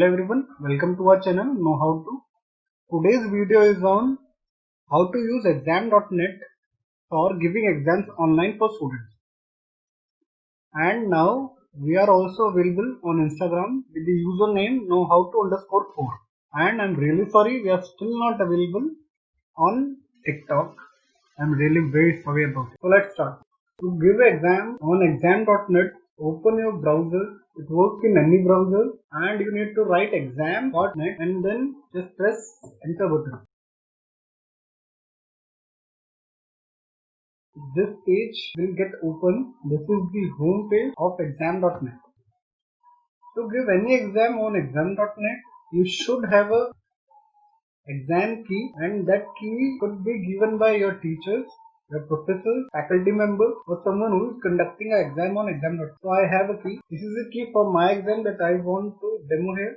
Hello everyone, welcome to our channel Know How To. Today's video is on how to use exam.net for giving exams online for students. And now we are also available on Instagram with the username knowhowto_4. And I'm really sorry we are still not available on TikTok. I'm really very sorry about it. So let's start. To give exam on exam.net, open your browser. It works in any browser and you need to write exam.net and then just press enter button. This page will get open. This is the home page of exam.net. To give any exam on exam.net, you should have a exam key, and that key could be given by your teachers, your professors, faculty members, or someone who is conducting an exam on exam.net. So I have a key. This is the key for my exam that I want to demo here.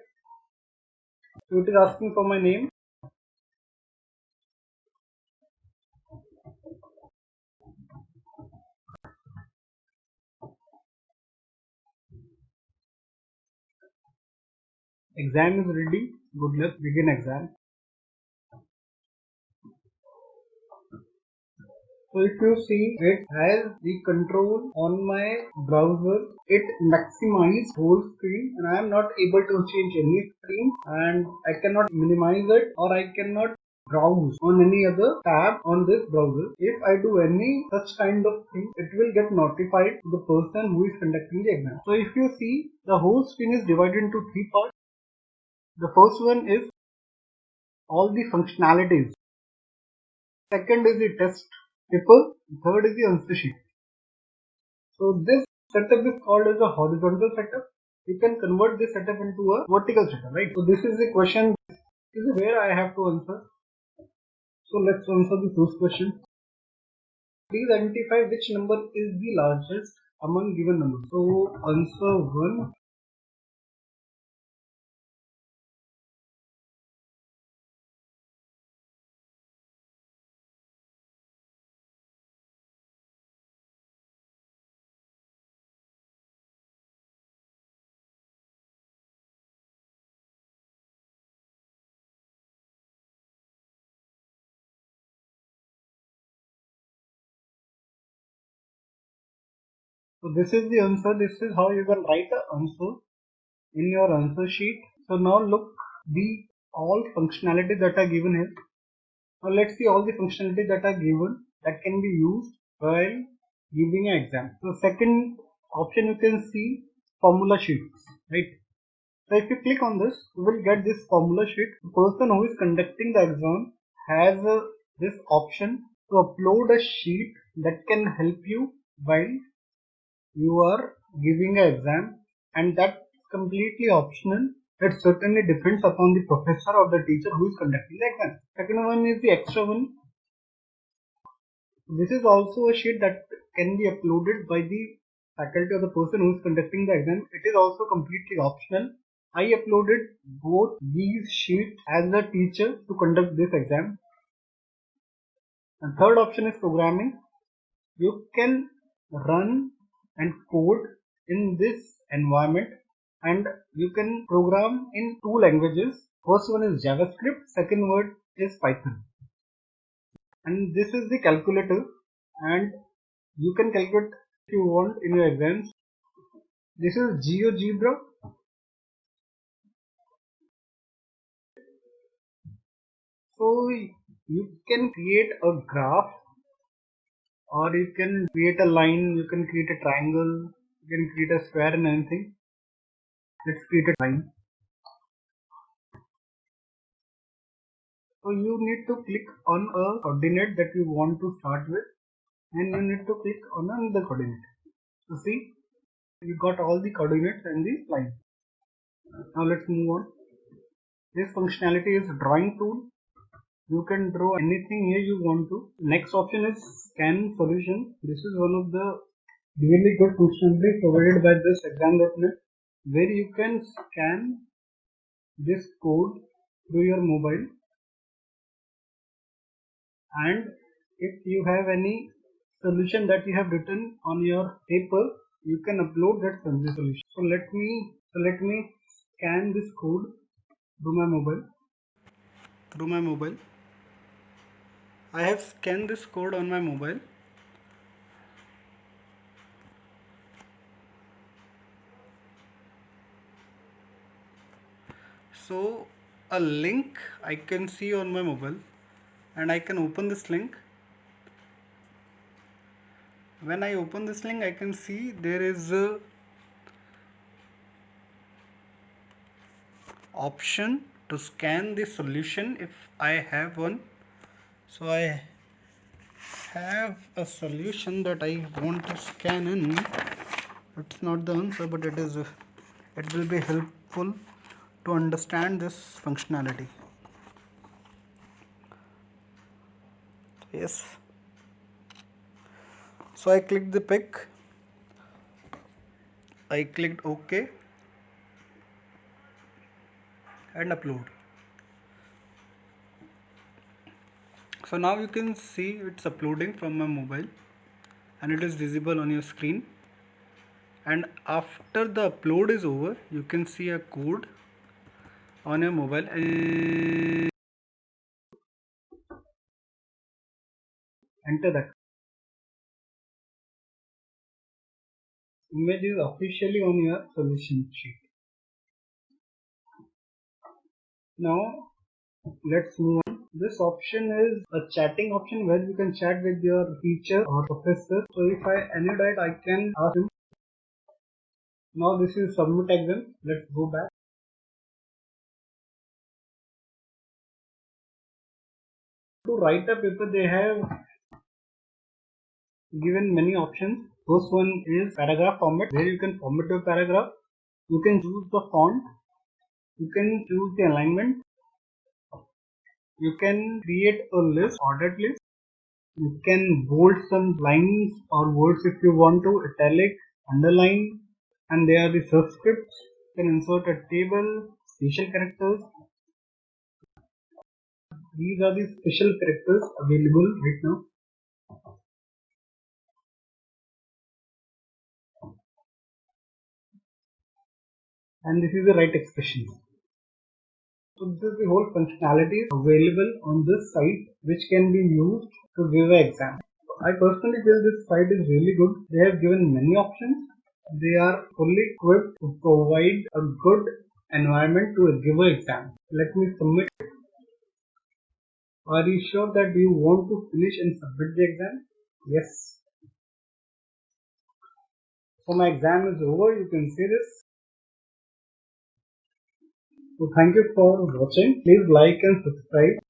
So it is asking for my name. Exam is ready. Good luck. Begin exam. So if you see, it has the control on my browser. It maximizes whole screen and I am not able to change any screen, and I cannot minimize it or I cannot browse on any other tab on this browser. If I do any such kind of thing, it will get notified to the person who is conducting the exam. So if you see, the whole screen is divided into three parts. The first one is all the functionalities. Second is the test paper. Third is the answer sheet. So this setup is called as a horizontal setup. You can convert this setup into a vertical setup, right? So this is the question. This is where I have to answer. So let's answer the first question. Please identify which number is the largest among given numbers. So answer 1. So this is the answer. This is how you can write an answer in your answer sheet. So now look the all functionalities that are given here. Now let's see all the functionalities that are given that can be used while giving an exam. So second option, you can see formula sheets, right? So if you click on this, you will get this formula sheet. The person who is conducting the exam has this option to upload a sheet that can help you while you are giving an exam, and that's completely optional. It certainly depends upon the professor or the teacher who is conducting the exam. Second one is the extra one. This is also a sheet that can be uploaded by the faculty or the person who is conducting the exam. It is also completely optional. I uploaded both these sheets as a teacher to conduct this exam. And third option is programming. You can run and code in this environment, and you can program in two languages. First one is JavaScript, second word is Python. And this is the calculator, and you can calculate if you want in your exams. This is GeoGebra. So you can create a graph, or you can create a line, you can create a triangle, you can create a square and anything. Let's create a line. So you need to click on a coordinate that you want to start with, and you need to click on another coordinate. So see, you got all the coordinates and the line. Now let's move on. This functionality is drawing tool. You can draw anything here you want to. Next option is scan solution. This is one of the really good functionality provided by this exam.net, where you can scan this code through your mobile, and if you have any solution that you have written on your paper, you can upload that solution. So let me scan this code through my mobile. I have scanned this code on my mobile. So a link I can see on my mobile, and I can open this link. When I open this link, I can see there is a option to scan the solution if I have one. So I have a solution that I want to scan in. It's not the answer, but it will be helpful to understand this functionality. Yes. So I clicked the pic. I clicked OK and upload. So now you can see it's uploading from my mobile and it is visible on your screen. And after the upload is over, you can see a code on your mobile and enter that. Image is officially on your solution sheet. Now let's move on. This option is a chatting option where you can chat with your teacher or professor. So if I enable that, I can ask him. Now this is submit exam. Let's go back. To write a paper, they have given many options. First one is paragraph format, where you can format your paragraph. You can choose the font. You can choose the alignment. You can create a list, ordered list. You can bold some lines or words if you want to, italic, underline, and there are the subscripts. You can insert a table, special characters. These are the special characters available right now. And this is the right expressions. So this is the whole functionality available on this site which can be used to give an exam. I personally feel this site is really good. They have given many options. They are fully equipped to provide a good environment to give an exam. Let me submit. Are you sure that you want to finish and submit the exam? Yes. So my exam is over. You can see this. So thank you for watching. Please like and subscribe.